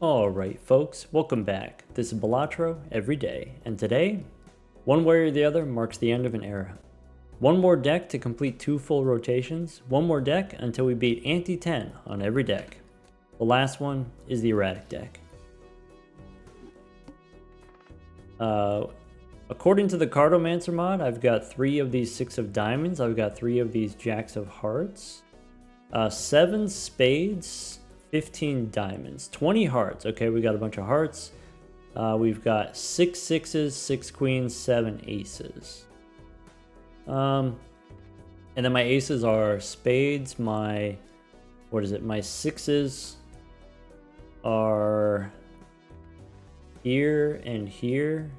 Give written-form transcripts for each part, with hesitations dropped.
Alright folks, welcome back. This is Balatro every day, and today, one way or the other marks the end of an era. One more deck to complete 2 full rotations, one more deck until we beat Ante 10 on every deck. The last one is the erratic deck. According to the Cartomancer mod, I've got 3 of these 6 of diamonds, I've got 3 of these jacks of hearts, 7 spades, 15 diamonds, 20 hearts. Okay, we got a bunch of hearts. We've got 6 sixes, 6 queens, 7 aces. And then my aces are spades. My sixes are here and here.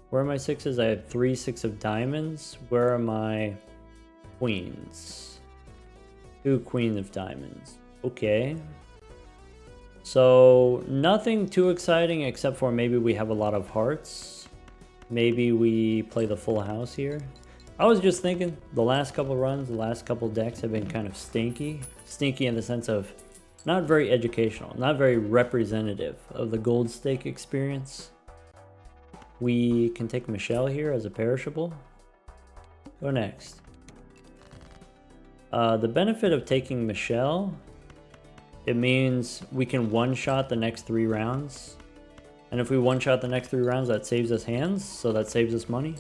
Where are my sixes? I have 3 6 of diamonds. Where are my queens? 2 queens of diamonds. Okay. So nothing too exciting except for maybe we have a lot of hearts. Maybe we play the full house here. I was just thinking the last couple runs, the last couple decks have been kind of stinky. Stinky in the sense of not very educational, not very representative of the gold stake experience. We can take Michelle here as a perishable. Go next. The benefit of taking Michelle, it means we can one-shot the next 3 rounds. And if we one-shot the next 3 rounds, that saves us hands, so that saves us money.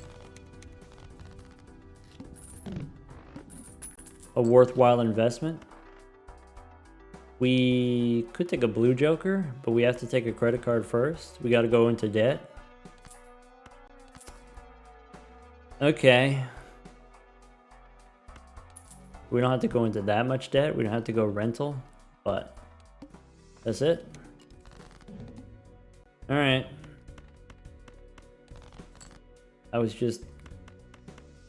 A worthwhile investment. We could take a blue joker, but we have to take a credit card first. We got to go into debt. Okay. We don't have to go into that much debt. We don't have to go rental, but that's it. All right. I was just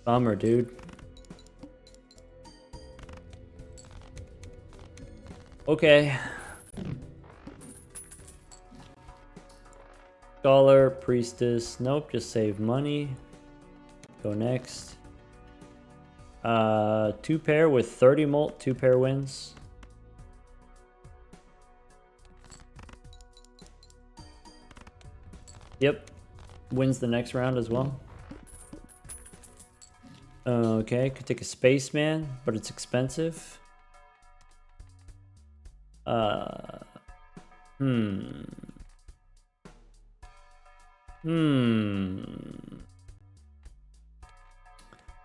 bummer, dude. Okay. Scholar, priestess. Nope, just save money. Go next. 2 pair with 30 molt, 2 pair wins. Yep, wins the next round as well. Okay, could take a spaceman, but it's expensive.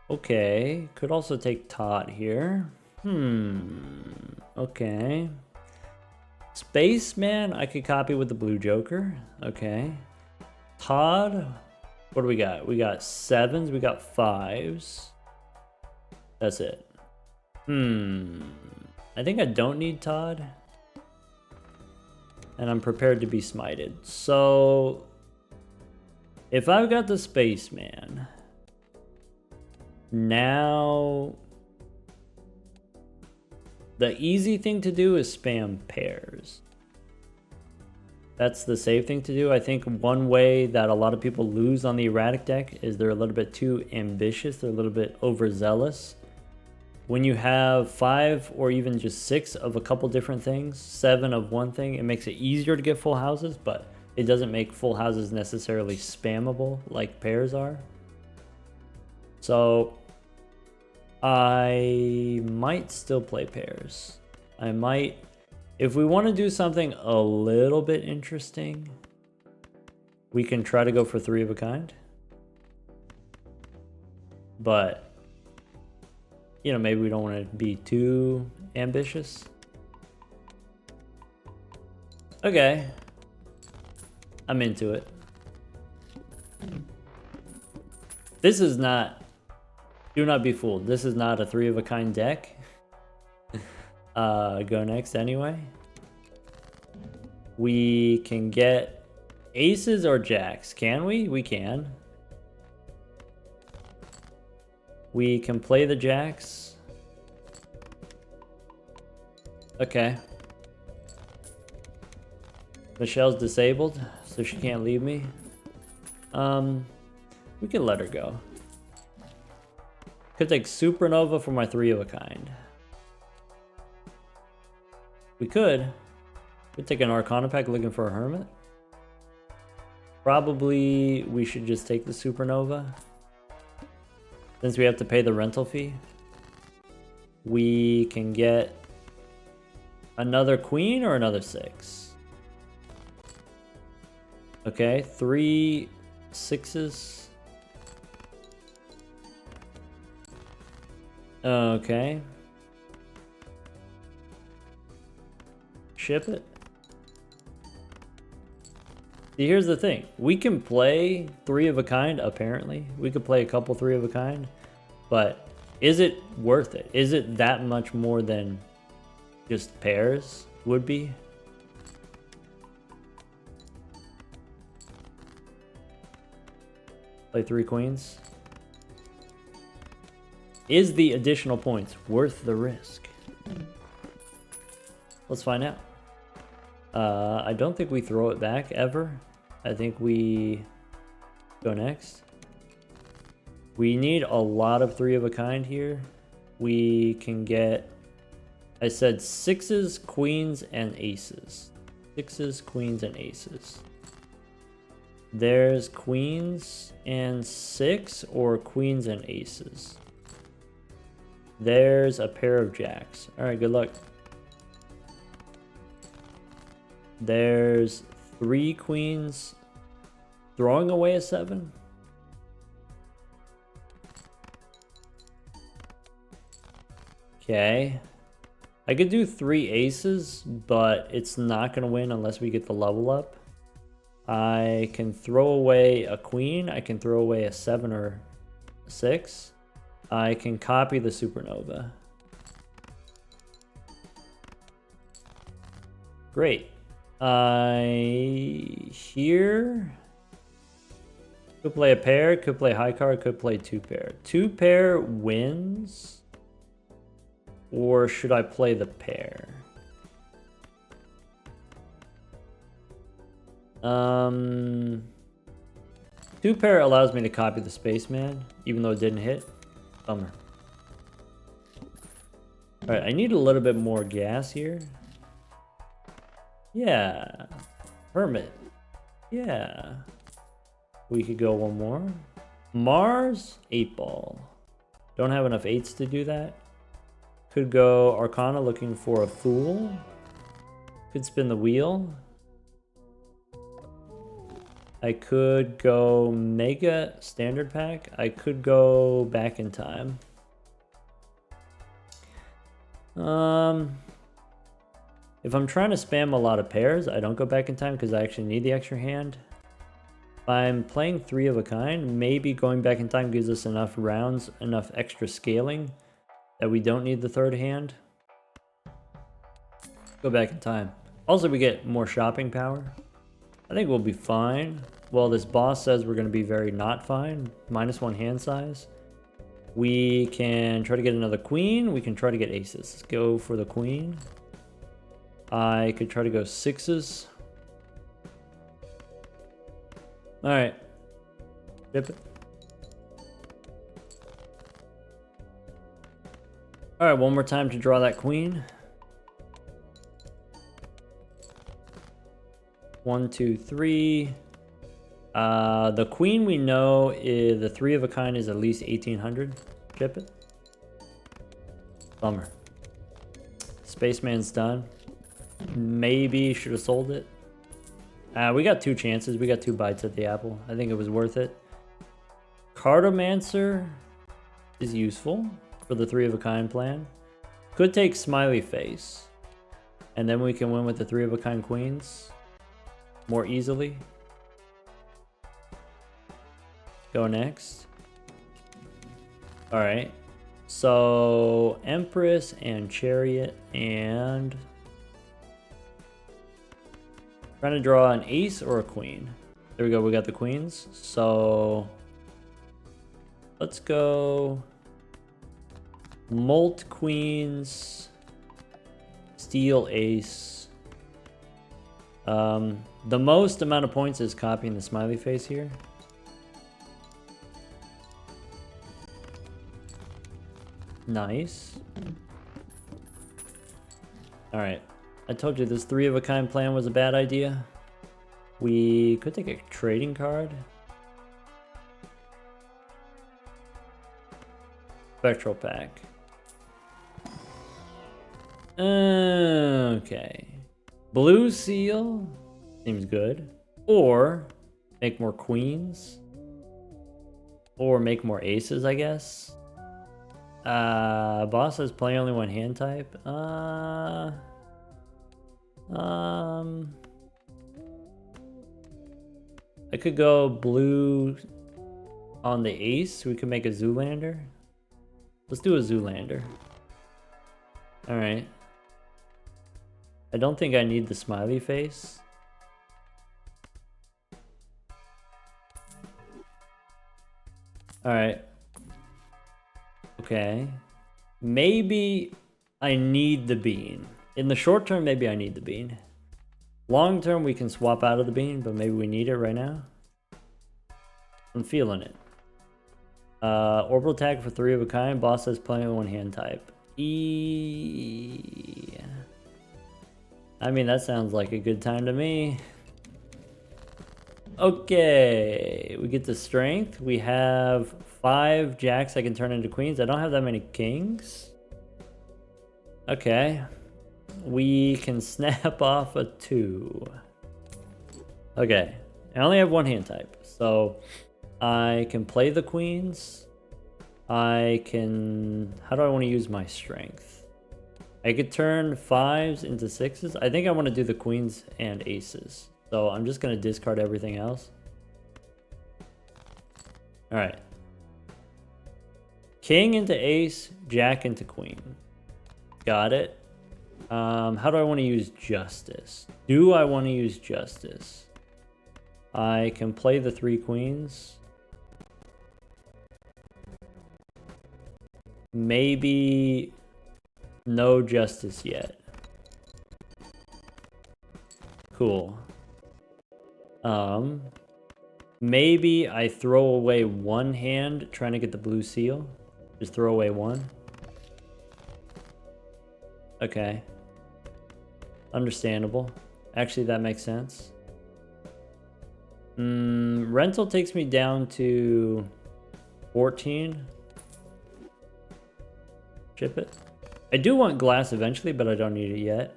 Okay, could also take Todd here. Okay. Spaceman, I could copy with the blue joker. Okay. Todd, what do we got? We got 7s, we got 5s. That's it. I think I don't need Todd. And I'm prepared to be smited. So, if I've got the spaceman, now the easy thing to do is spam pairs. That's the safe thing to do. I think one way that a lot of people lose on the erratic deck is they're a little bit too ambitious. They're a little bit overzealous. When you have 5 or even just 6 of a couple different things, 7 of one thing, it makes it easier to get full houses, but it doesn't make full houses necessarily spammable like pairs are. So I might still play pairs. I might, if we want to do something a little bit interesting, we can try to go for 3 of a kind. But, you know, maybe we don't want to be too ambitious. Okay. I'm into it. This is not, do not be fooled. This is not a 3 of a kind deck. Go next anyway. We can get aces or jacks. Can we? We can. We can play the jacks. Okay. Michelle's disabled, so she can't leave me. We can let her go. Could take Supernova for my 3 of a kind. We could. We take an Arcana pack looking for a Hermit. Probably we should just take the Supernova. Since we have to pay the rental fee. We can get another Queen or another 6. Okay, 3 6s. Okay. Ship it. See, here's the thing. We can play 3 of a kind, apparently. We could play a couple 3 of a kind. But is it worth it? Is it that much more than just pairs would be? Play 3 queens. Is the additional points worth the risk? Let's find out. I don't think we throw it back ever. I think we go next. We need a lot of 3 of a kind here. We can get, I said 6s, queens, and aces. 6s, queens, and aces. There's queens and 6 or queens and aces. There's a pair of jacks. All right, good luck. There's 3 queens. Throwing away a 7. Okay. I could do 3 aces, but it's not going to win unless we get the level up. I can throw away a queen. I can throw away a 7 or a 6. I can copy the Supernova. Great. Here could play a pair, could play high card, could play 2 pair. 2 pair wins, or should I play the pair? 2 pair allows me to copy the Spaceman, even though it didn't hit. Bummer. All right, I need a little bit more gas here. Yeah, Hermit. Yeah, we could go one more. Mars, 8 ball. Don't have enough 8s to do that. Could go Arcana looking for a Fool. Could spin the wheel. I could go Mega Standard Pack. I could go Back in Time. If I'm trying to spam a lot of pairs, I don't go Back in Time because I actually need the extra hand. If I'm playing 3 of a kind, maybe going Back in Time gives us enough rounds, enough extra scaling that we don't need the 3rd hand. Go Back in Time. Also, we get more shopping power. I think we'll be fine. Well, this boss says we're going to be very not fine. -1 hand size. We can try to get another queen. We can try to get aces. Let's go for the queen. I could try to go 6s. All right. Rip it. All right, one more time to draw that queen. 1, 2, 3. The queen we know is the 3 of a kind is at least 1800. Chip it. Bummer. Spaceman's done. Maybe should have sold it. We got 2 chances. We got 2 bites at the apple. I think it was worth it. Cartomancer is useful for the 3 of a kind plan. Could take Smiley Face. And then we can win with the 3 of a kind queens more easily. Go next. All right. So Empress and Chariot and trying to draw an ace or a queen. There we go. We got the queens. So let's go Molt queens, Steel ace. The most amount of points is copying the Smiley Face here. Nice. All right. I told you this 3 of a kind plan was a bad idea. We could take a trading card. Spectral pack. Okay. Blue seal seems good. Or make more queens. Or make more aces, I guess. Boss says play only one hand type. I could go blue on the ace. We could make a Zoolander. Let's do a Zoolander. Alright. I don't think I need the smiley face. Alright. Okay. Maybe I need the bean. In the short term, maybe I need the bean. Long term, we can swap out of the bean, but maybe we need it right now. I'm feeling it. Orbital tag for 3 of a kind. Boss says playing with one hand type. I mean, that sounds like a good time to me. Okay, we get the strength. We have 5 jacks I can turn into queens. I don't have that many kings. Okay. We can snap off a 2. Okay. I only have one hand type. So I can play the queens. I can... How do I want to use my strength? I could turn 5s into 6s. I think I want to do the queens and aces. So I'm just going to discard everything else. Alright. King into ace, jack into queen. Got it. How do I want to use justice? Do I want to use justice? I can play the 3 queens. Maybe no justice yet. Cool. Maybe I throw away 1 hand trying to get the blue seal. Just throw away 1. Okay. Understandable. Actually, that makes sense. Rental takes me down to 14. Chip it. I do want glass eventually, but I don't need it yet.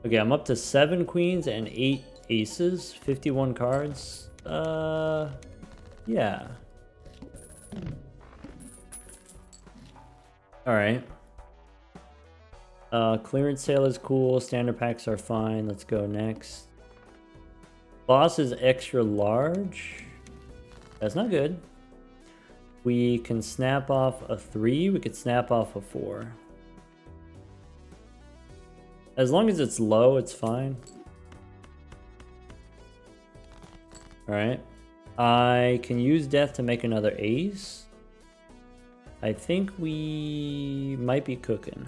Okay, I'm up to 7 queens and 8 aces. 51 cards. Yeah. Alright. Clearance sale is cool. Standard packs are fine. Let's go next. Boss is extra large. That's not good. We can snap off a 3. We could snap off a 4. As long as it's low, it's fine. Alright. I can use death to make another ace. I think we might be cooking.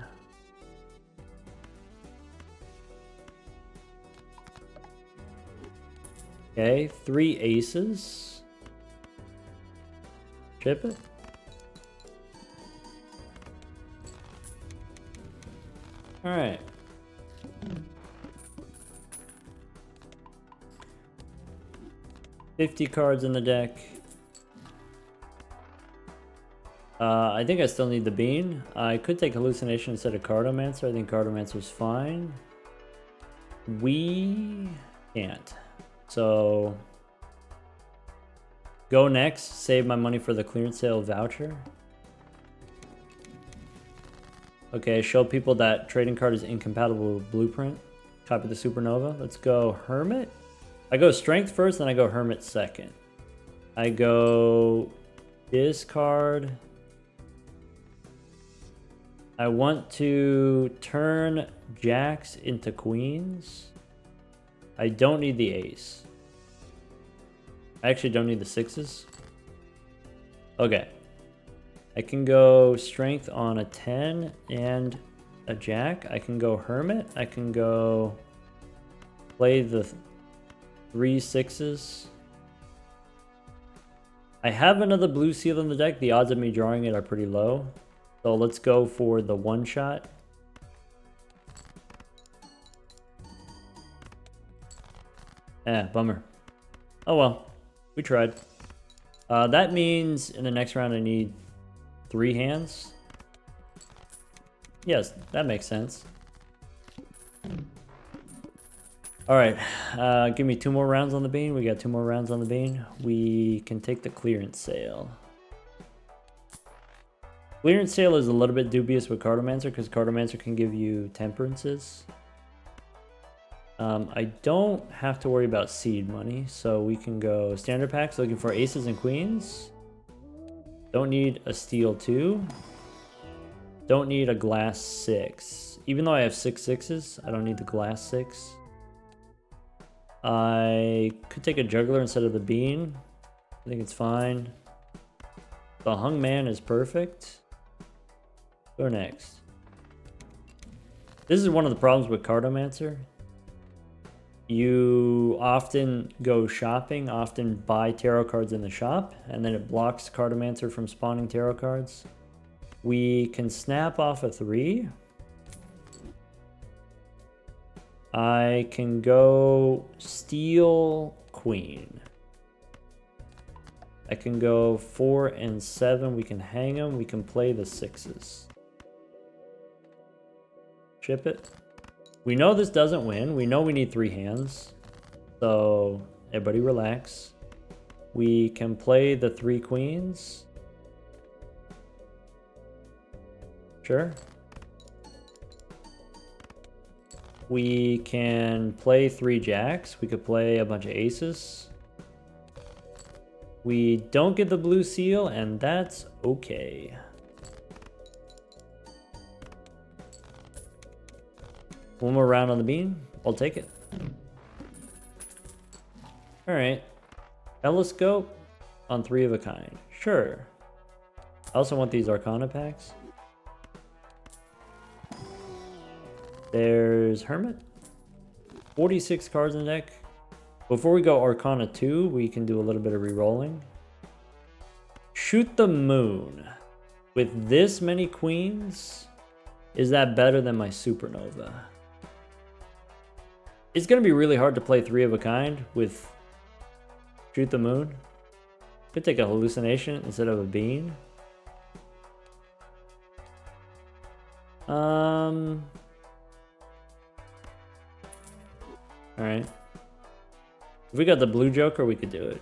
Okay, 3 aces. Chip it. Alright. $50 cards in the deck. I think I still need the bean. I could take hallucination instead of cartomancer. I think cartomancer's fine. We can't. So go next. Save my money for the clearance sale voucher. Okay, show people that trading card is incompatible with blueprint. Copy the supernova. Let's go hermit. I go strength first, then I go hermit second. I go discard. I want to turn jacks into queens. I don't need the ace. I actually don't need the 6s. Okay. I can go strength on a 10 and a jack. I can go hermit. I can go play the 3 6s. I have another blue seal in the deck. The odds of me drawing it are pretty low. So let's go for the 1 shot. Bummer. Oh well, we tried. That means in the next round I need 3 hands. Yes, that makes sense. Alright, give me 2 more rounds on the bean. We got 2 more rounds on the bean. We can take the clearance sale. Clearance sale is a little bit dubious with Cartomancer because Cartomancer can give you temperances. I don't have to worry about seed money, so we can go standard packs looking for aces and queens. Don't need a steel 2. Don't need a glass 6. Even though I have 6 sixes, I don't need the glass 6. I could take a juggler instead of the bean. I think it's fine. The hung man is perfect. Go next. This is one of the problems with Cartomancer. You often go shopping, often buy tarot cards in the shop, and then it blocks Cartomancer from spawning tarot cards. We can snap off a 3. I can go steal queen. I can go 4 and 7. We can hang them. We can play the 6s. Chip it. We know this doesn't win. We know we need 3 hands. So everybody relax. We can play the 3 queens. Sure. We can play 3 jacks. We could play a bunch of aces. We don't get the blue seal, and that's okay. One more round on the bean. I'll take it. Alright. Telescope on 3 of a kind. Sure. I also want these Arcana packs. There's Hermit. 46 cards in the deck. Before we go Arcana 2, we can do a little bit of re-rolling. Shoot the moon. With this many queens, is that better than my Supernova? It's going to be really hard to play 3 of a kind with Shoot the Moon. Could take a hallucination instead of a bean. Alright. If we got the blue Joker, we could do it.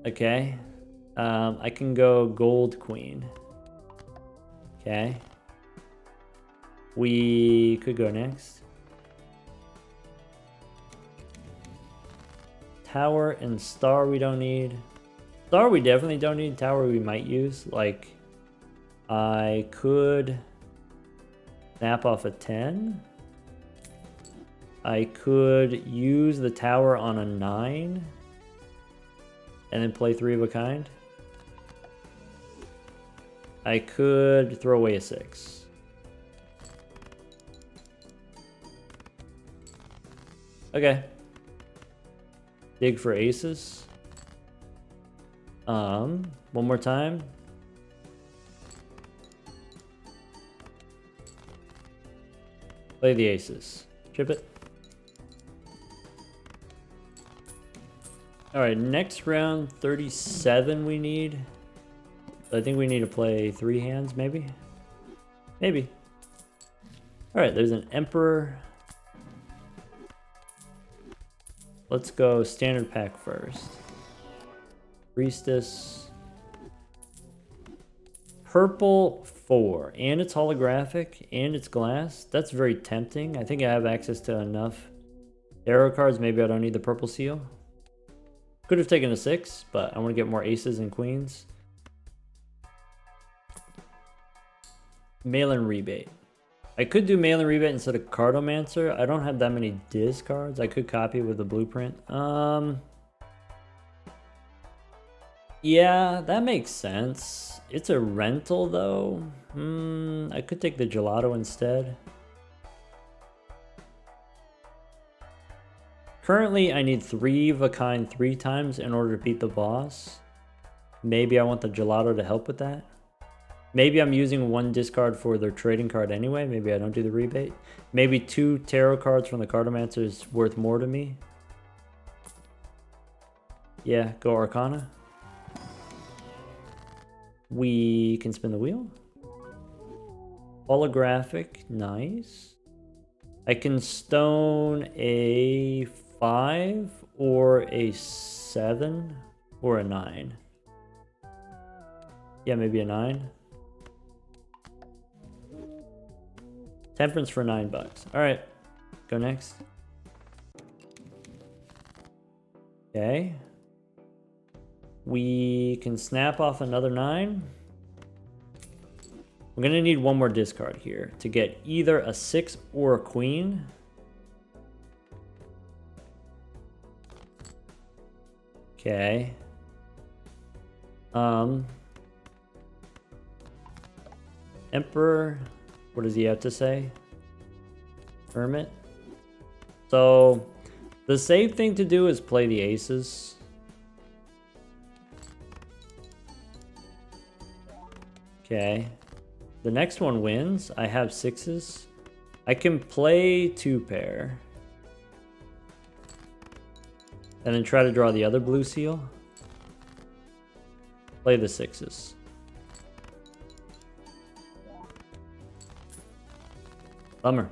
Okay. I can go gold queen. Okay. We could go next. Tower and star we don't need. Star we definitely don't need. Tower we might use. Like, I could snap off a 10. I could use the tower on a 9. And then play 3 of a kind. I could throw away a 6. Okay. Dig for aces. One more time. Play the aces. Chip it. Alright, next round, 37 we need. I think we need to play 3 hands, maybe? Maybe. Alright, there's an Emperor. Let's go standard pack first. Priestess. Purple 4. And it's holographic, and it's glass. That's very tempting. I think I have access to enough tarot cards. Maybe I don't need the purple seal. Could have taken a 6, but I want to get more aces and queens. Mail-in rebate. I could do mail-in rebate instead of Cartomancer. I don't have that many discards. I could copy with the blueprint. Yeah, that makes sense. It's a rental though. I could take the gelato instead. Currently, I need 3 of a kind 3 times in order to beat the boss. Maybe I want the gelato to help with that. Maybe I'm using one discard for their trading card anyway. Maybe I don't do the rebate. Maybe 2 tarot cards from the Cartomancer is worth more to me. Yeah, go Arcana. We can spin the wheel. Holographic, nice. I can stone a 5 or a 7 or a 9. Yeah, maybe a 9. Temperance for $9. All right, go next. Okay. We can snap off another 9. We're gonna need one more discard here to get either a 6 or a queen. Okay. Emperor, what does he have to say? Hermit. So the safe thing to do is play the aces. Okay. The next one wins. I have 6s. I can play 2 pair. And then try to draw the other blue seal. Play the 6s. Bummer.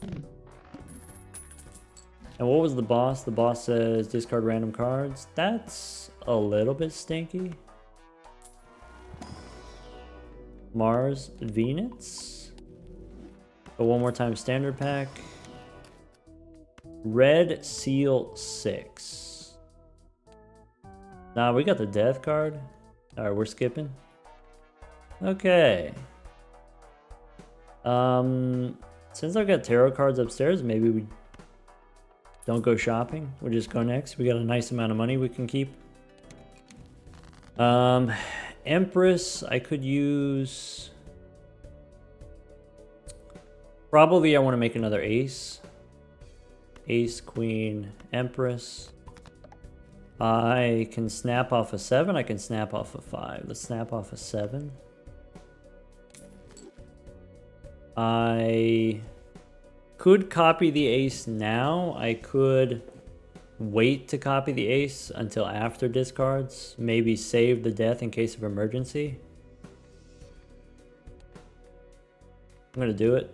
And what was the boss? The boss says discard random cards. That's a little bit stinky. Mars, Venus. Go one more time, standard pack. Red Seal 6. Nah, we got the death card. Alright, we're skipping. Okay. Since I've got tarot cards upstairs, maybe we don't go shopping. We'll just go next. We got a nice amount of money we can keep. Empress, I could use... Probably I want to make another ace. Ace, queen, empress. I can snap off a 7. I can snap off a 5. Let's snap off a 7. I could copy the ace now. I could wait to copy the ace until after discards. Maybe save the death in case of emergency. I'm gonna do it.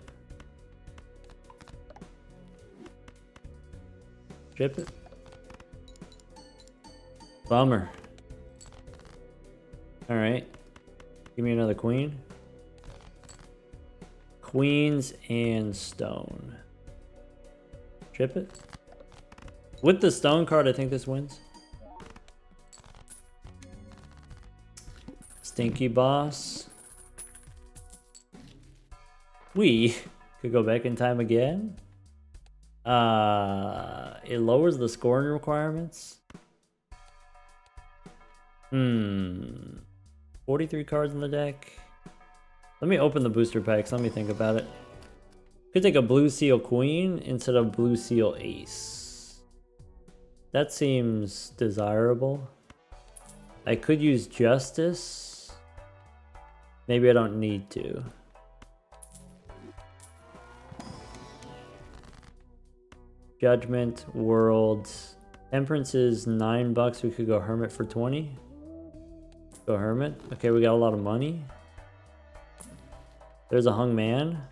Strip it. Bummer. Alright. Give me another queen. Queens and stone. Strip it. With the stone card, I think this wins. Stinky boss. We could go back in time again. It lowers the scoring requirements. 43 cards in the deck. Let me open the booster packs. Let me think about it. Could take a blue seal queen instead of blue seal ace. That seems desirable. I could use justice. Maybe I don't need to. Judgment, world. Temperance is $9. We could go hermit for 20. Go hermit. Okay, we got a lot of money. There's a hung man.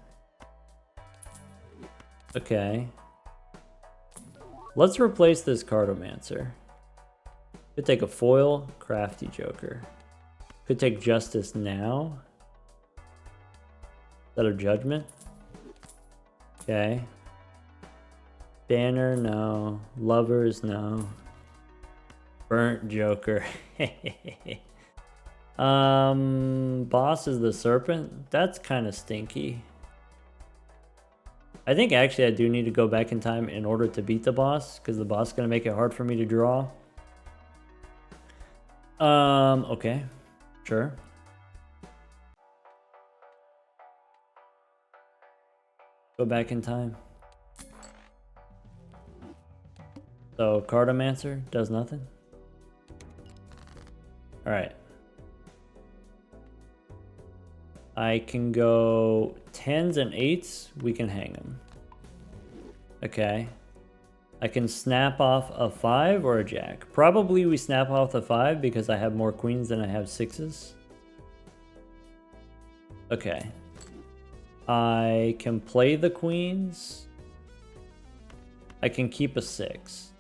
Okay. Let's replace this Cartomancer. Could take a foil, crafty joker. Could take justice now. Is that a judgment? Okay. Banner, no. Lovers, no. Burnt joker. Boss is the serpent. That's kind of stinky. I think actually I do need to go back in time in order to beat the boss, because the boss is going to make it hard for me to draw. Okay. Sure. Go back in time. So Cartomancer does nothing. All right. I can go 10s and 8s. We can hang them. Okay. I can snap off a 5 or a jack. Probably we snap off the 5 because I have more queens than I have 6s. Okay. I can play the queens. I can keep a 6.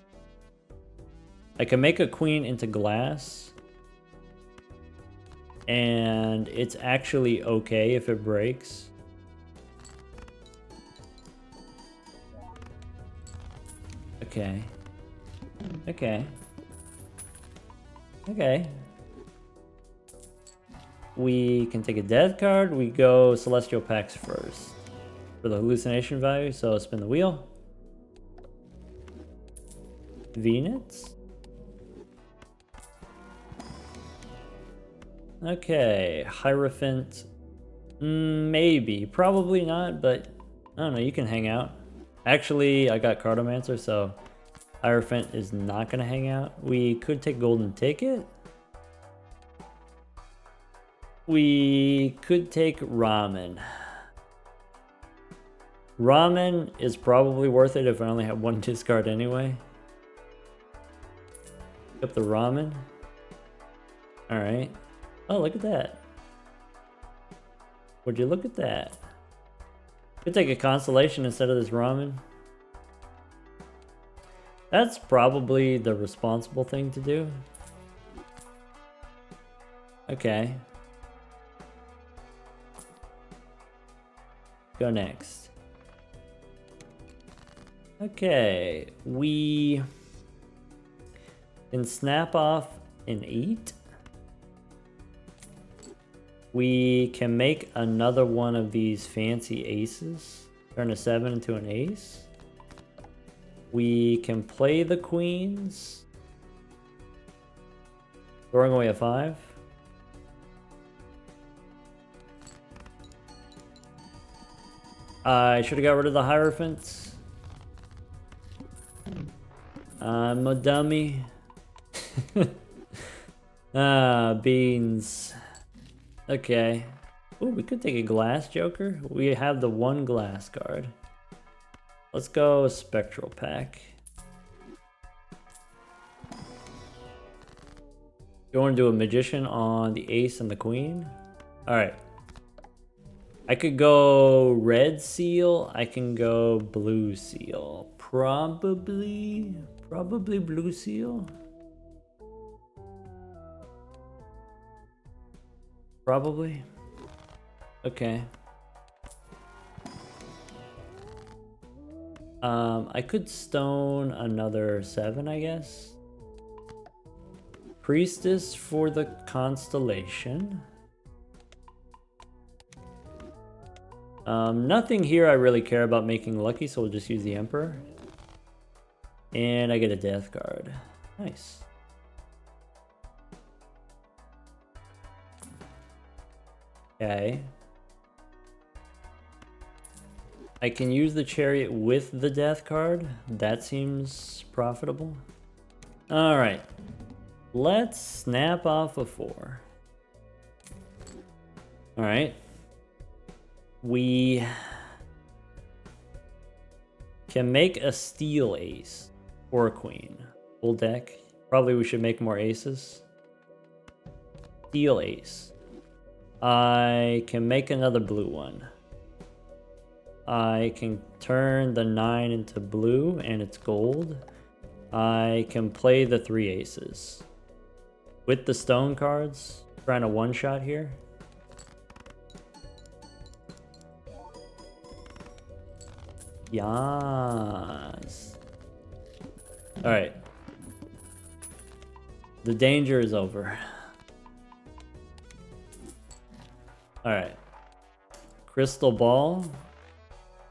I can make a queen into glass. And it's actually okay if it breaks. Okay. Okay. Okay. We can take a death card. We go Celestial Packs first for the hallucination value. So spin the wheel. Venus. Okay. Hierophant. Maybe. Probably not, but I don't know. You can hang out. Actually, I got Cartomancer, so Hierophant is not going to hang out. We could take Golden Ticket. We could take Ramen. Ramen is probably worth it if I only have one discard anyway. Pick up the Ramen. Alright. Oh, look at that. Would you look at that? Could take a Constellation instead of this Ramen. That's probably the responsible thing to do. Okay. Go next. Okay, we can snap off an 8. We can make another one of these fancy aces. Turn a 7 into an ace. We can play the queens. Throwing away a 5. I should have got rid of the Hierophants. I'm a dummy. Beans. Okay. Ooh, we could take a glass joker. We have the one glass card. Let's go Spectral Pack. You want to do a Magician on the ace and the queen? Alright. I could go red seal. I can go blue seal. Probably blue seal. Probably. Okay. I could stone another 7, I guess. Priestess for the constellation. Nothing here I really care about making lucky, so we'll just use the Emperor. And I get a death card. Nice. Okay. I can use the Chariot with the death card. That seems profitable. Alright. Let's snap off a 4. Alright. We can make a steel ace or a queen. Full deck. Probably we should make more aces. Steel ace. I can make another blue one. I can turn the 9 into blue and it's gold. I can play the 3 aces. With the stone cards, trying to one-shot here. Yes. Alright. The danger is over. Alright. Crystal Ball.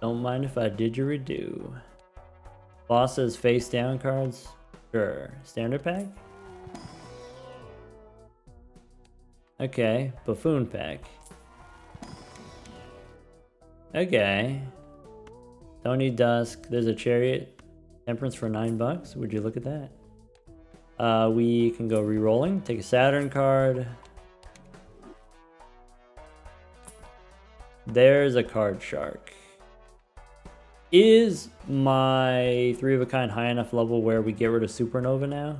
Don't mind if I didgeridoo. Bosses face down cards. Sure. Standard pack? Okay. Buffoon pack. Okay. Tony Dusk. There's a Chariot. Temperance for $9. Would you look at that? We can go re-rolling. Take a Saturn card. There's a card shark. Is my 3 of a kind high enough level where we get rid of Supernova now?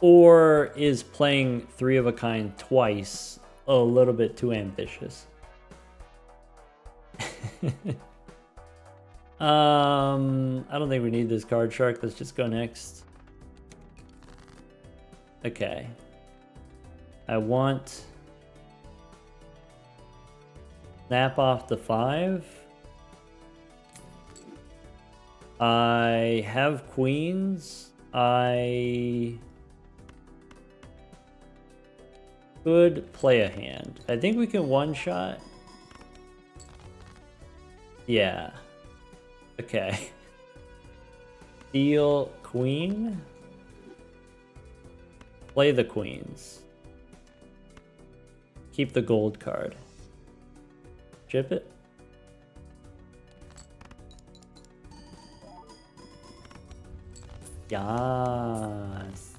Or is playing 3 of a kind twice a little bit too ambitious? I don't think we need this card shark. Let's just go next. Okay. I want snap off the 5. I have queens. I could play a hand. I think we can one-shot. Yeah. Okay. Deal queen. Play the queens. Keep the gold card. Chip it. Yes.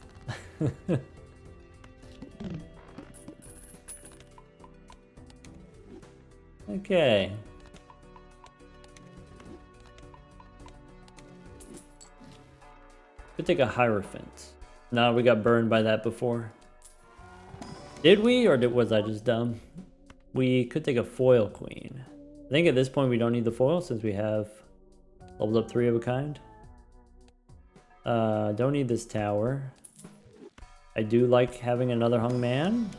Okay. Could take a Hierophant. No, we got burned by that before. Did we, or was I just dumb? We could take a foil queen. I think at this point we don't need the foil since we have leveled up 3 of a kind. Don't need this tower. I do like having another hung man.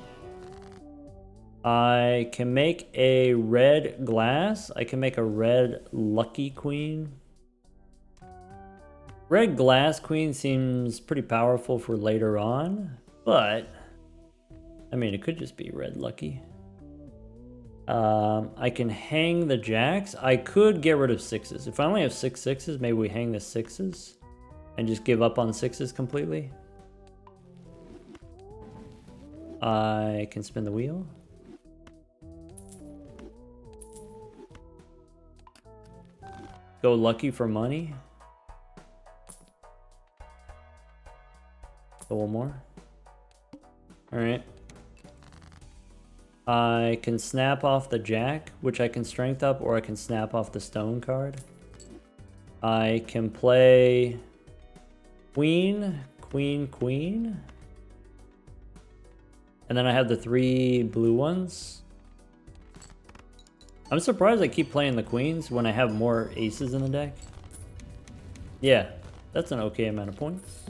I can make a red glass. I can make a red lucky queen. Red glass queen seems pretty powerful for later on, but I mean, it could just be red lucky. I can hang the jacks. I could get rid of 6s. If I only have 6 6s, maybe we hang the 6s and just give up on 6s completely. I can spin the wheel. Go lucky for money. Go one more. All right. I can snap off the jack, which I can strength up, or I can snap off the stone card. I can play queen, queen, queen. And then I have the 3 blue ones. I'm surprised I keep playing the queens when I have more aces in the deck. Yeah, that's an okay amount of points.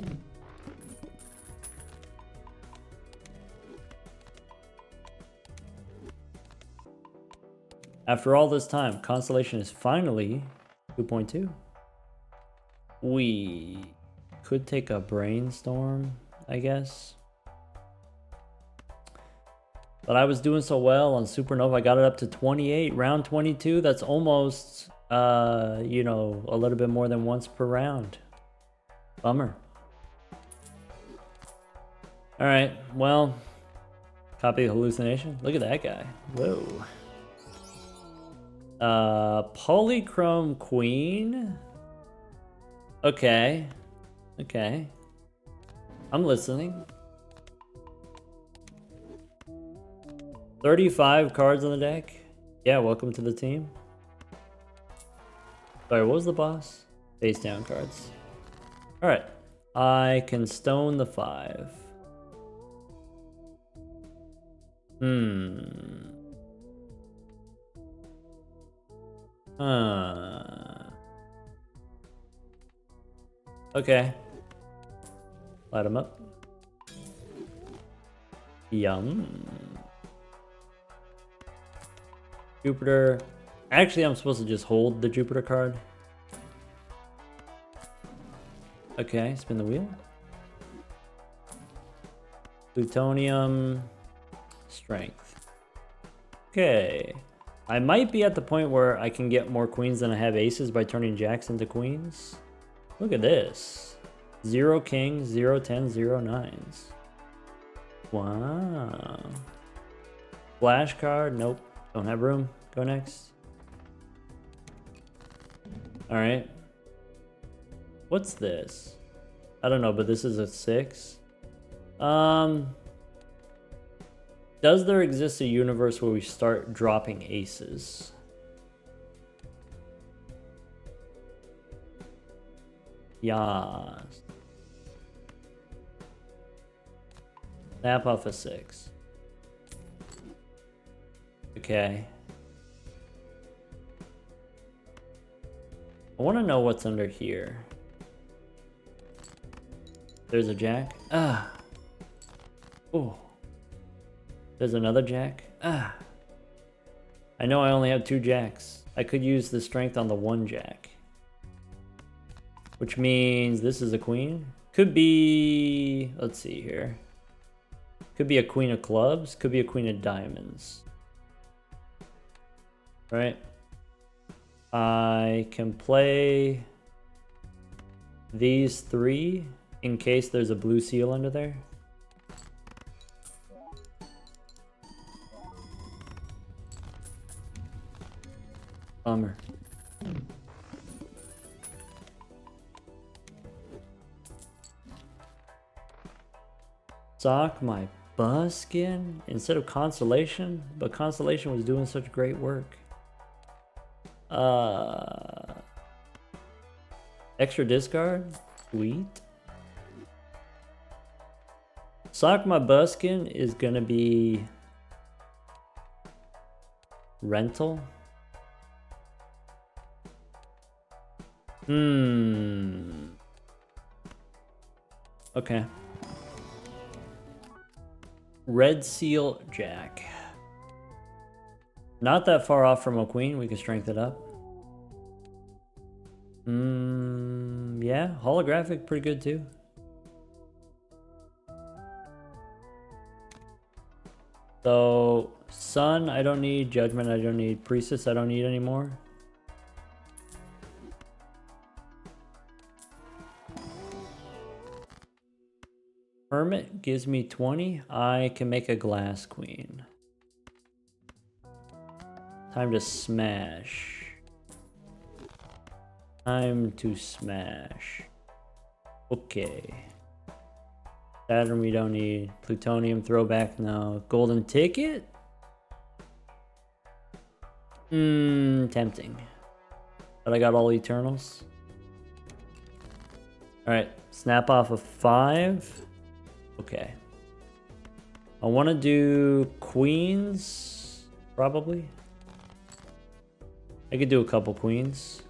After all this time, Constellation is finally 2.2. We could take a Brainstorm, I guess. But I was doing so well on Supernova, I got it up to 28. Round 22, that's almost, you know, a little bit more than once per round. Bummer. All right, well, copy the hallucination. Look at that guy. Whoa. Polychrome Queen. Okay. Okay. I'm listening. 35 cards on the deck. Yeah, welcome to the team. Sorry, what was the boss? Face down cards. Alright. I can stone the 5. Okay. Light him up. Yum. Jupiter. Actually, I'm supposed to just hold the Jupiter card. Okay, spin the wheel. Plutonium. Strength. Okay. I might be at the point where I can get more queens than I have aces by turning jacks into queens. Look at this. 0 kings, 0 10s, 0 9s. Wow. Flash card? Nope. Don't have room. Go next. Alright. What's this? I don't know, but this is a 6. Does there exist a universe where we start dropping aces? Yes. Snap off a 6. Okay. I want to know what's under here. There's a jack. Ah. Oh. There's another jack. Ah. I know I only have 2 jacks. I could use the strength on the 1 jack. Which means this is a queen. Could be... Let's see here. Could be a queen of clubs. Could be a queen of diamonds. Right? I can play these 3 in case there's a blue seal under there. Bummer. Sock my buskin instead of consolation, but consolation was doing such great work. Extra discard? Sweet. Sock my buskin is gonna be rental. Okay. Red seal jack. Not that far off from a queen. We can strength it up. Yeah, holographic, pretty good too. So, sun, I don't need. Judgment, I don't need. Priestess, I don't need anymore. Hermit gives me 20. I can make a glass queen. Time to smash. Time to smash. Okay. Saturn we don't need. Plutonium throwback, no. Golden ticket? Tempting. But I got all Eternals. Alright, snap off of 5. Okay. I want to do queens, probably. I could do a couple queens.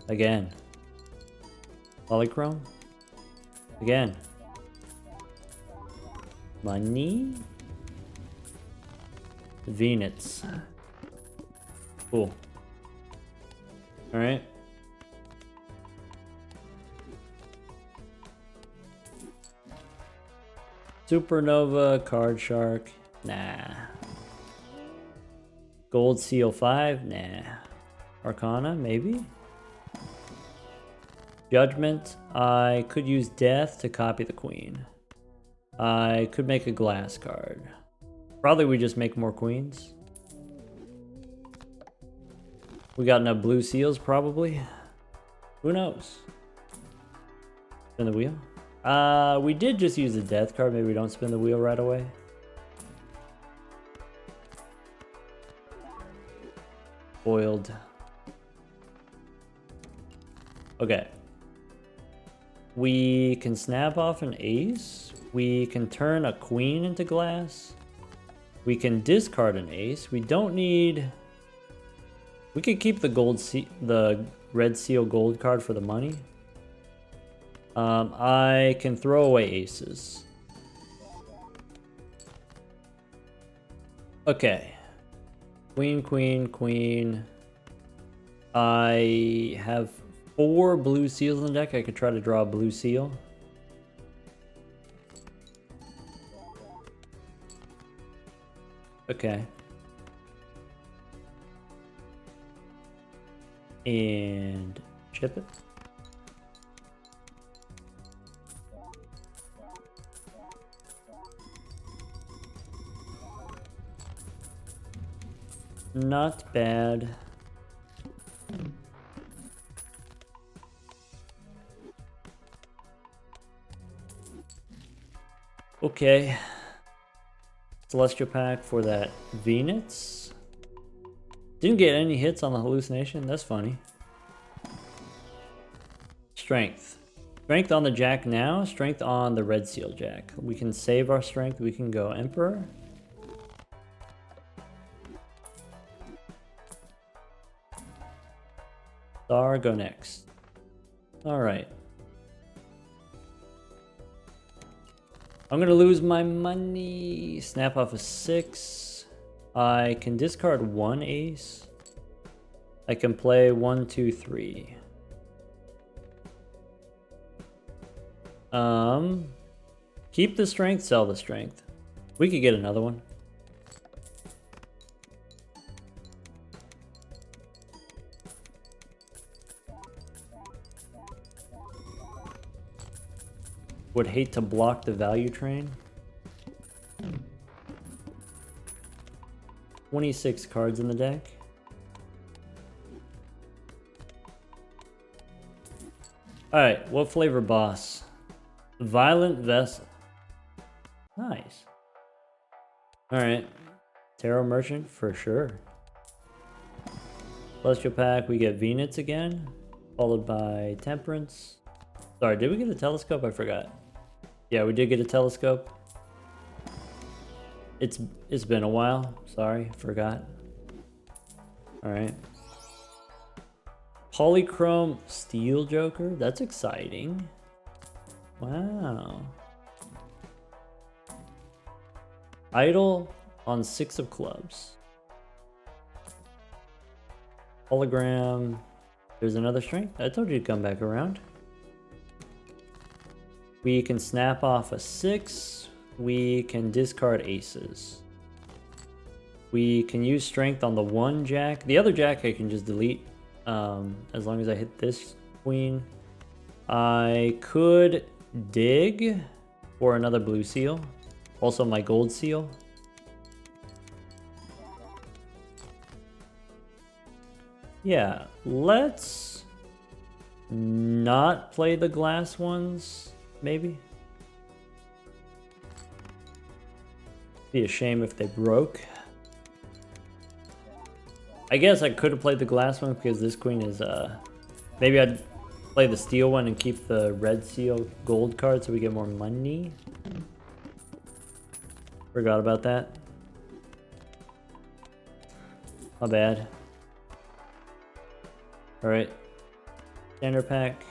Again. Polychrome. Again. Money. Venus. Cool. Alright. Supernova, Card Shark, nah. Gold Seal 5, nah. Arcana, maybe? Judgment, I could use Death to copy the Queen. I could make a glass card. Probably we just make more queens. We got enough blue seals, probably. Who knows? Spin the wheel? We did just use a death card. Maybe we don't spin the wheel right away. Foiled. Okay. We can snap off an ace. We can turn a queen into glass. We can discard an ace. We don't need... We could keep the red seal gold card for the money. I can throw away aces. Okay. Queen, queen, queen. I have 4 blue seals in the deck. I could try to draw a blue seal. Okay. And chip it. Not bad. Okay. Celestial pack for that Venus. Didn't get any hits on the hallucination. That's funny. Strength. Strength on the Jack now. Strength on the Red Seal Jack. We can save our strength. We can go Emperor. Star, go next. Alright. I'm gonna lose my money. Snap off a 6. I can discard 1 ace. I can play 1, 2, 3. Keep the strength, sell the strength. We could get another one. Would hate to block the value train. 26 cards in the deck. Alright, what flavor boss? Violent Vessel. Nice. Alright. Tarot Merchant for sure. Celestial pack, we get Venus again. Followed by Temperance. Sorry, did we get a telescope? I forgot. Yeah, we did get a telescope. It's been a while. Sorry, forgot. Alright. Polychrome Steel Joker. That's exciting. Wow. Idol on 6 of clubs. Hologram. There's another strength. I told you to come back around. We can snap off a 6. We can discard aces. We can use strength on the 1 jack. The other jack I can just delete as long as I hit this queen. I could dig for another blue seal. Also my gold seal. Yeah, let's not play the glass ones, maybe. Be a shame if they broke. I guess I could have played the glass one because this queen is maybe I'd play the steel one and keep the red seal gold card so we get more money. Forgot about that. My bad. Alright. Standard pack.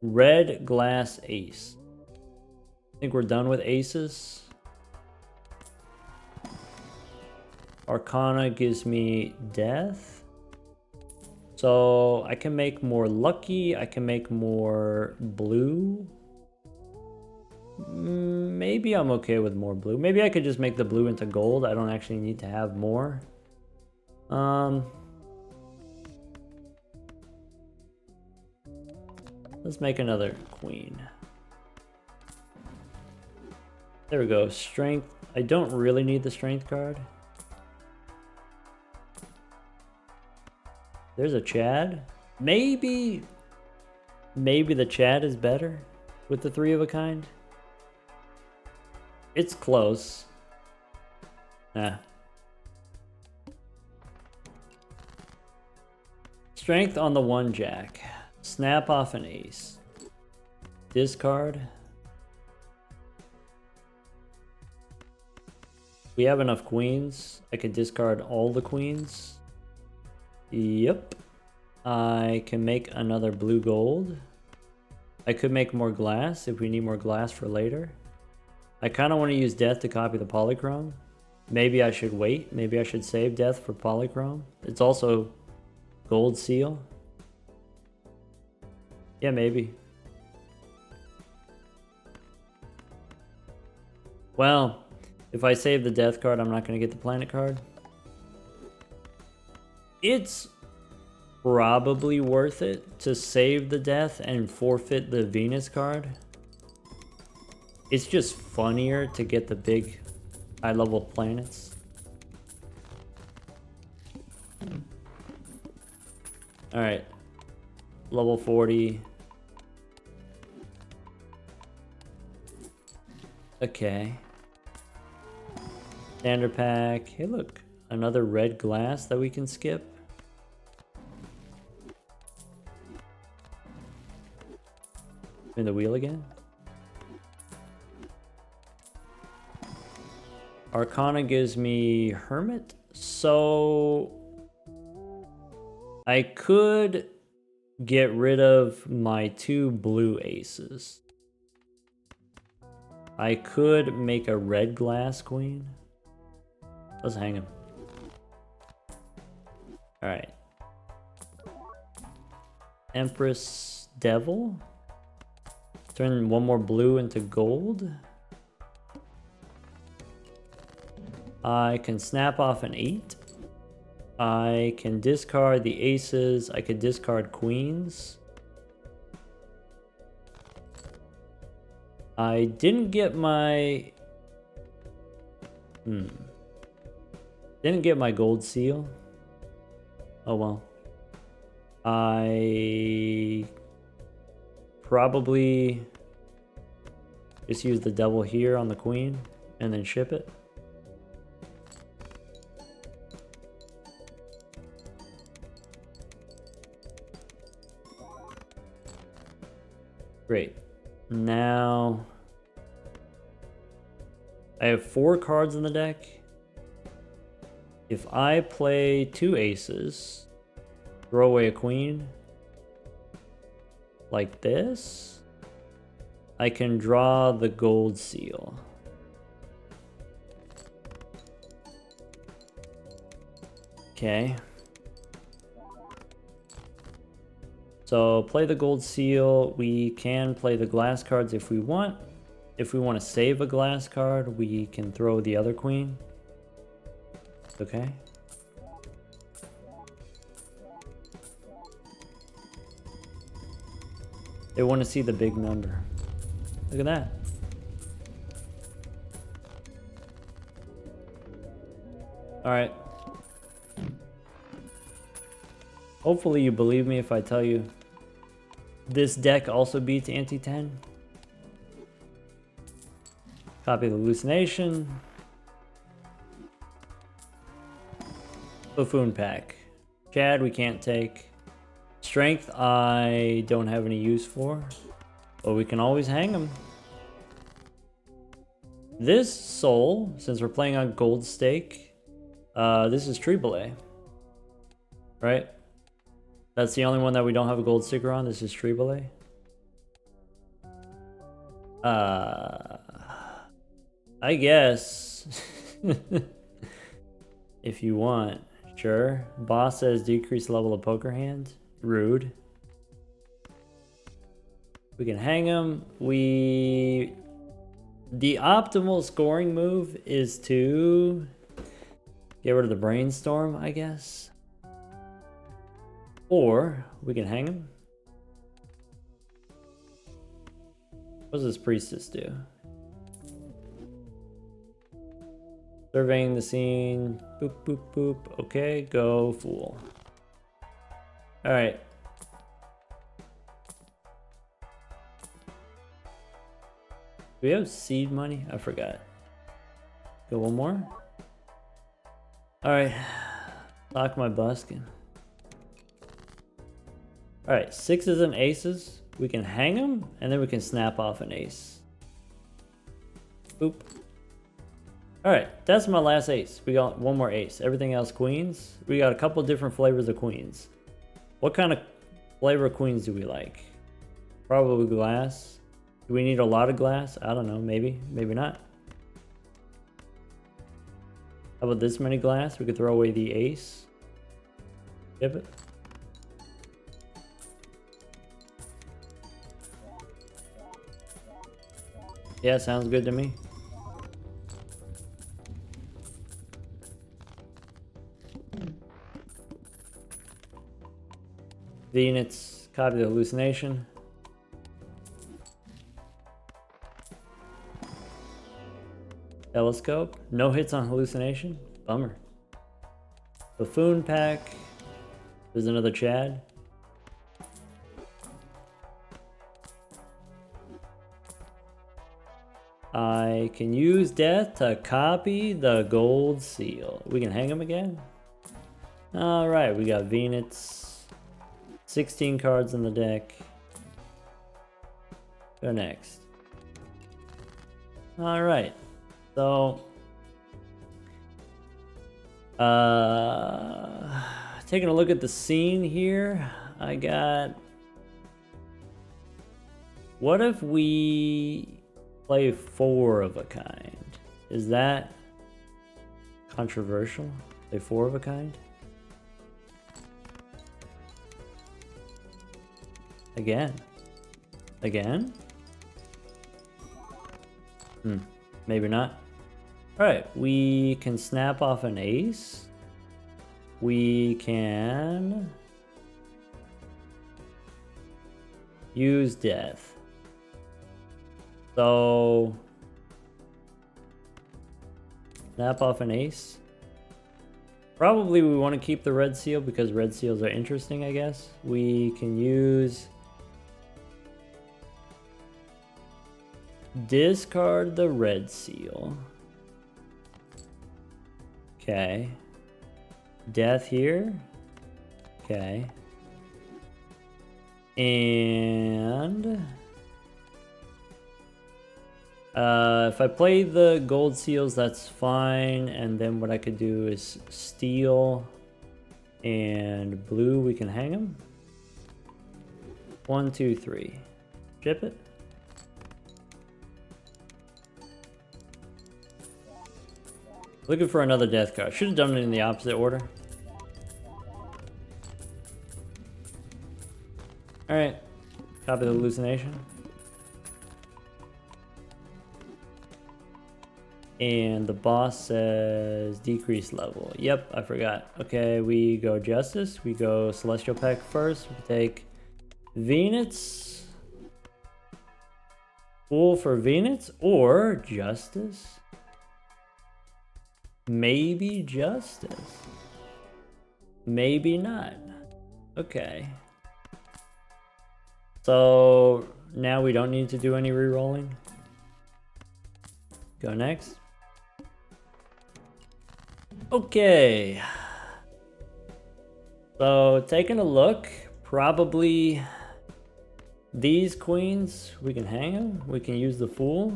Red glass ace. I think we're done with aces. Arcana gives me death. So I can make more lucky. I can make more blue. Maybe I'm okay with more blue. Maybe I could just make the blue into gold. I don't actually need to have more. Let's make another queen. There we go. Strength. I don't really need the strength card. There's a Chad. Maybe the Chad is better with the 3 of a kind. It's close. Nah. Strength on the 1 jack. Snap off an ace. Discard. We have enough queens. I could discard all the queens. Yep. I can make another blue gold. I could make more glass if we need more glass for later. I kind of want to use death to copy the polychrome. Maybe I should wait. Maybe I should save death for polychrome. It's also gold seal. Yeah, maybe. Well, if I save the death card, I'm not going to get the planet card. It's probably worth it to save the death and forfeit the Venus card. It's just funnier to get the big high-level planets. Alright. Level 40. Okay. Standard pack. Hey, look. Another red glass that we can skip. Spin the wheel again. Arcana gives me Hermit. So I could get rid of my 2 blue aces. I could make a red glass queen. Let's hang him. Alright. Empress Devil. Turn 1 more blue into gold. I can snap off an 8. I can discard the aces. I could discard queens. I didn't get my... Didn't get my gold seal. Oh well. I probably just use the devil here on the queen and then ship it. Great. Now I have 4 cards in the deck. If I play 2 aces, throw away a queen, like this, I can draw the gold seal. Okay. So play the gold seal. We can play the glass cards if we want. If we want to save a glass card, we can throw the other queen. Okay. They want to see the big number. Look at that. All right. Hopefully you believe me if I tell you this deck also beats Ante 10. Copy the hallucination. Buffoon pack. Chad we can't take. Strength I don't have any use for, but we can always hang them. This soul, since we're playing on gold stake, this is Triboulet, right? That's the only one that we don't have a gold sticker on. This is Triboulet. I guess if you want, sure. Boss says decrease level of poker hand. Rude. We can hang him. The optimal scoring move is to get rid of the brainstorm, I guess. Or we can hang him. What does this priestess do? Surveying the scene. Boop, boop, boop. Okay, go fool. All right. Do we have seed money? I forgot. Go one more. All right. Lock my buskin. All right, 6s and aces. We can hang them, and then we can snap off an ace. Boop. All right, that's my last ace. We got 1 more ace. Everything else queens. We got a couple different flavors of queens. What kind of flavor of queens do we like? Probably glass. Do we need a lot of glass? I don't know, maybe, maybe not. How about this many glass? We could throw away the ace. Skip it. Yeah, sounds good to me. Venus, copy the hallucination. Telescope, no hits on hallucination. Bummer. Buffoon pack. There's another Chad. I can use death to copy the gold seal. We can hang him again. All right, we got Venus. 16 cards in the deck. Go next. All right, so taking a look at the scene here, I got. What if we play 4 of a kind? Is that controversial? Play 4 of a kind? Again? Maybe not. Alright, we can snap off an ace. We can use death. So, snap off an ace. Probably we want to keep the red seal because red seals are interesting, I guess. We can use discard the red seal. Okay. Death here. Okay. And if I play the gold seals, that's fine. And then what I could do is steel and blue. We can hang them. 1, 2, 3. Chip it. Looking for another death card. Should have done it in the opposite order. Alright. Copy the hallucination. And the boss says decrease level. Yep, I forgot. Okay, we go Justice. We go Celestial Pack first. We take Venus. Fool for Venus or Justice. Maybe Justice. Maybe not. Okay. So now we don't need to do any re-rolling. Go next. Okay. So taking a look, probably these queens, we can hang them. We can use the Fool.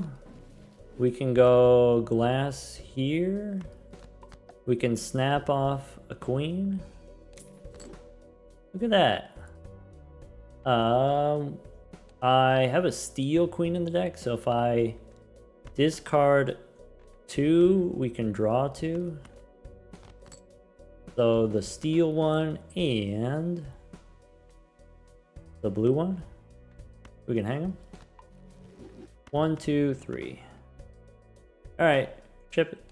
We can go glass here. We can snap off a queen. Look at that. I have a steel queen in the deck, so if I discard 2, we can draw 2. So the steel one and the blue one, we can hang them. 1, 2, 3. All right, chip it.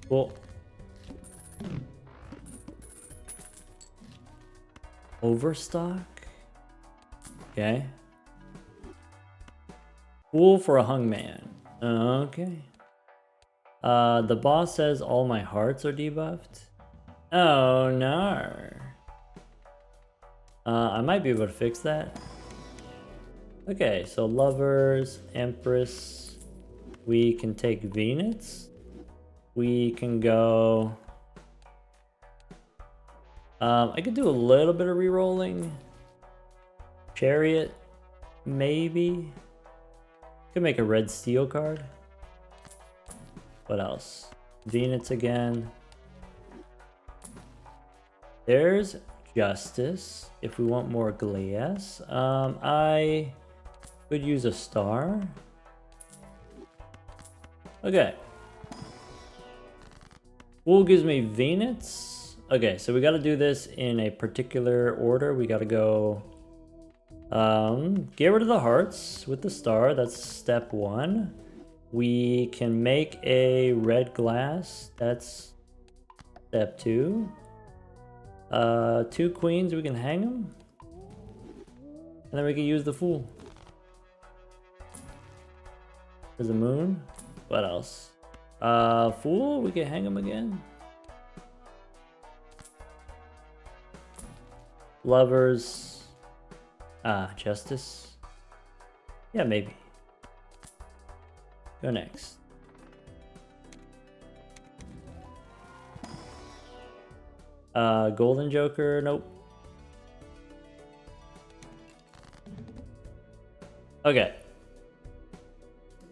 Cool. Overstock. Okay. Fool for a hungman. Okay. The boss says all my hearts are debuffed. Oh no. I might be able to fix that. Okay, so lovers, empress. We can take Venus. We can go. I could do a little bit of re-rolling. Chariot, maybe. Could make a red steel card. What else? Venus again. There's Justice. If we want more glass, I could use a star. Okay. Wool gives me Venus. Okay, so we got to do this in a particular order. We got to go get rid of the hearts with the star. That's step 1. We can make a red glass. That's step 2. 2 queens, we can hang them. And then we can use the Fool. There's a moon. What else? Fool, we can hang him again. Lovers. Justice. Yeah, maybe. Go next. Golden Joker, nope. Okay.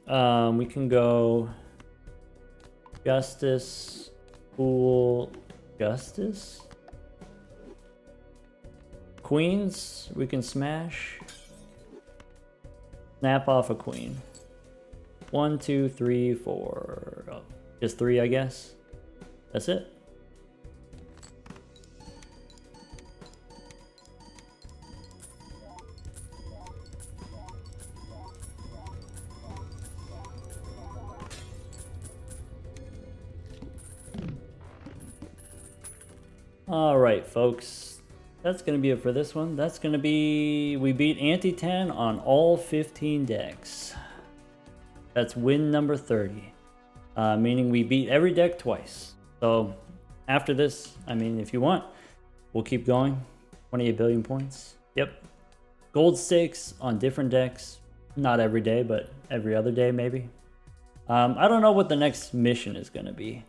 We can go Justice, Fool, Justice. Queens, we can smash. Snap off a queen. 1, 2, 3, 4. Oh, just 3, I guess. That's it. Alright, folks. That's going to be it for this one. That's going to be... We beat Ante 10 on all 15 decks. That's win number 30. Meaning we beat every deck twice. So, after this, I mean, if you want, we'll keep going. 28 billion points. Yep. Gold stakes on different decks. Not every day, but every other day, maybe. I don't know what the next mission is going to be.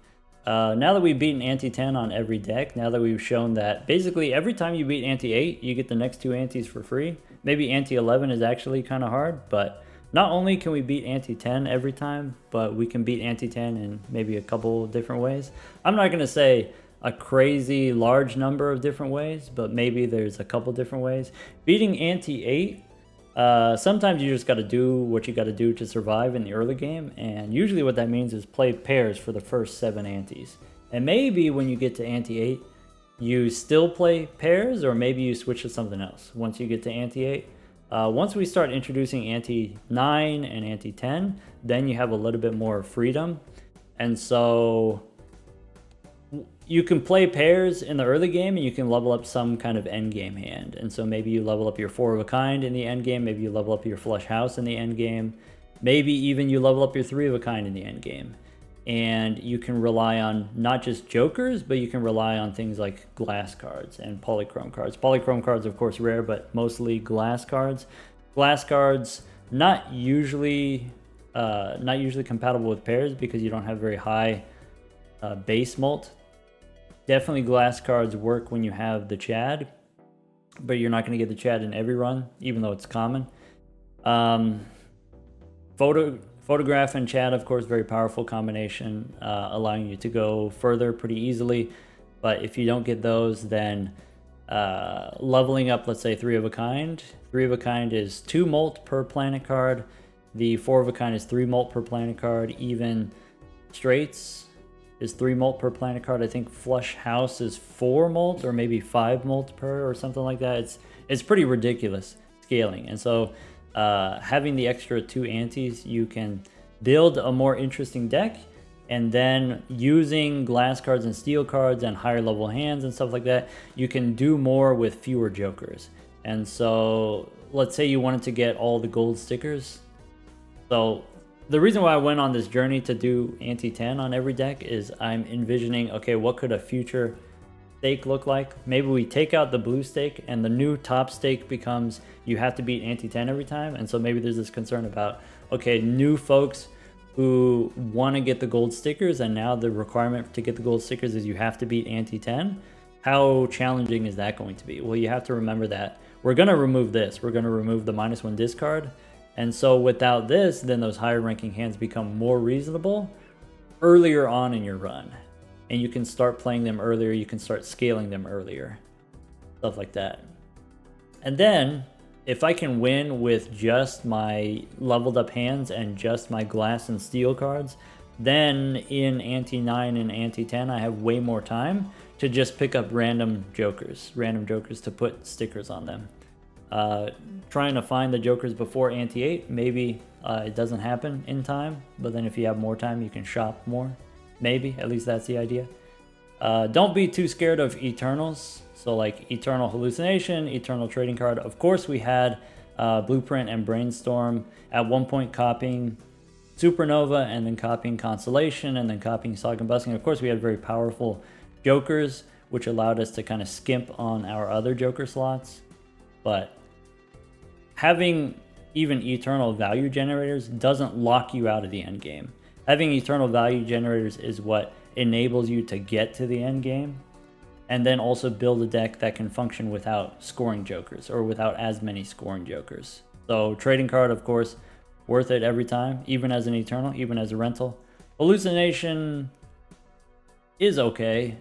Now that we've beaten Ante 10 on every deck, now that we've shown that basically every time you beat Ante 8, you get the next 2 Antes for free. Maybe Ante 11 is actually kind of hard, but not only can we beat Ante 10 every time, but we can beat Ante 10 in maybe a couple different ways. I'm not going to say a crazy large number of different ways, but maybe there's a couple different ways. Beating Ante 8, sometimes you just got to do what you got to do to survive in the early game, and usually what that means is play pairs for the first 7 Antes. And maybe when you get to Ante 8, you still play pairs, or maybe you switch to something else once you get to Ante 8. Once we start introducing Ante 9 and Ante 10, then you have a little bit more freedom. And so you can play pairs in the early game, and you can level up some kind of end game hand. And so maybe you level up your 4 of a kind in the end game, maybe you level up your flush house in the end game, maybe even you level up your 3 of a kind in the end game. And you can rely on not just jokers, but you can rely on things like glass cards and polychrome cards. Polychrome cards, of course, rare, but mostly glass cards. Glass cards not usually compatible with pairs because you don't have very high base mult. Definitely glass cards work when you have the Chad, but you're not going to get the Chad in every run, even though it's common. Photograph and Chad, of course, very powerful combination, allowing you to go further pretty easily. But if you don't get those, then leveling up, let's say 3 of a kind. 3 of a kind is 2 mult per planet card. The 4 of a kind is 3 mult per planet card. Even straights is 3 mult per planet card. I think flush house is 4 mult or maybe 5 mult per or something like that. It's pretty ridiculous scaling. And so having the extra 2 antes, you can build a more interesting deck, and then using glass cards and steel cards and higher level hands and stuff like that, you can do more with fewer jokers. And so let's say you wanted to get all the gold stickers. So the reason why I went on this journey to do Ante 10 on every deck is I'm envisioning, okay, what could a future stake look like? Maybe we take out the blue stake and the new top stake becomes you have to beat Ante 10 every time. And so maybe there's this concern about, okay, new folks who want to get the gold stickers, and now the requirement to get the gold stickers is you have to beat Ante 10. How challenging is that going to be? Well, you have to remember that we're going to remove this. We're going to remove the -1 discard. And so without this, then those higher ranking hands become more reasonable earlier on in your run. And you can start playing them earlier, you can start scaling them earlier. Stuff like that. And then, if I can win with just my leveled up hands and just my glass and steel cards, then in Ante 9 and Ante 10, I have way more time to just pick up random jokers to put stickers on them. Trying to find the jokers before Ante 8, maybe it doesn't happen in time, but then if you have more time, you can shop more. Maybe, at least that's the idea. Don't be too scared of Eternals. So like Eternal Hallucination, Eternal Trading Card. Of course we had Blueprint and Brainstorm. At one point copying Supernova, and then copying Constellation, and then copying Saga and Busking. Of course we had very powerful jokers. which allowed us to kind of skimp on our other Joker slots. But having even eternal value generators doesn't lock you out of the end game. Having eternal value generators is what enables you to get to the end game, and then also build a deck that can function without scoring Jokers, or without as many scoring Jokers. So trading card, of course, worth it every time, even as an eternal, even as a rental. Hallucination is okay.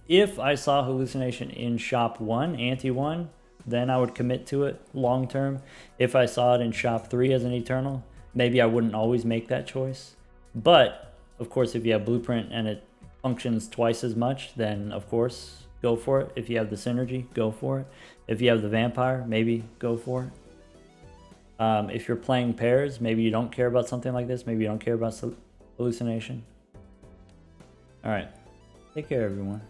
If I saw Hallucination in shop 1, Ante 1, then I would commit to it long term. If I saw it in shop 3 as an eternal, maybe I wouldn't always make that choice. But of course, if you have blueprint and it functions twice as much, then of course go for it. If you have the synergy, go for it. If you have the vampire, maybe go for it. If you're playing pairs, maybe you don't care about something like this. Maybe you don't care about hallucination. All right, take care, everyone.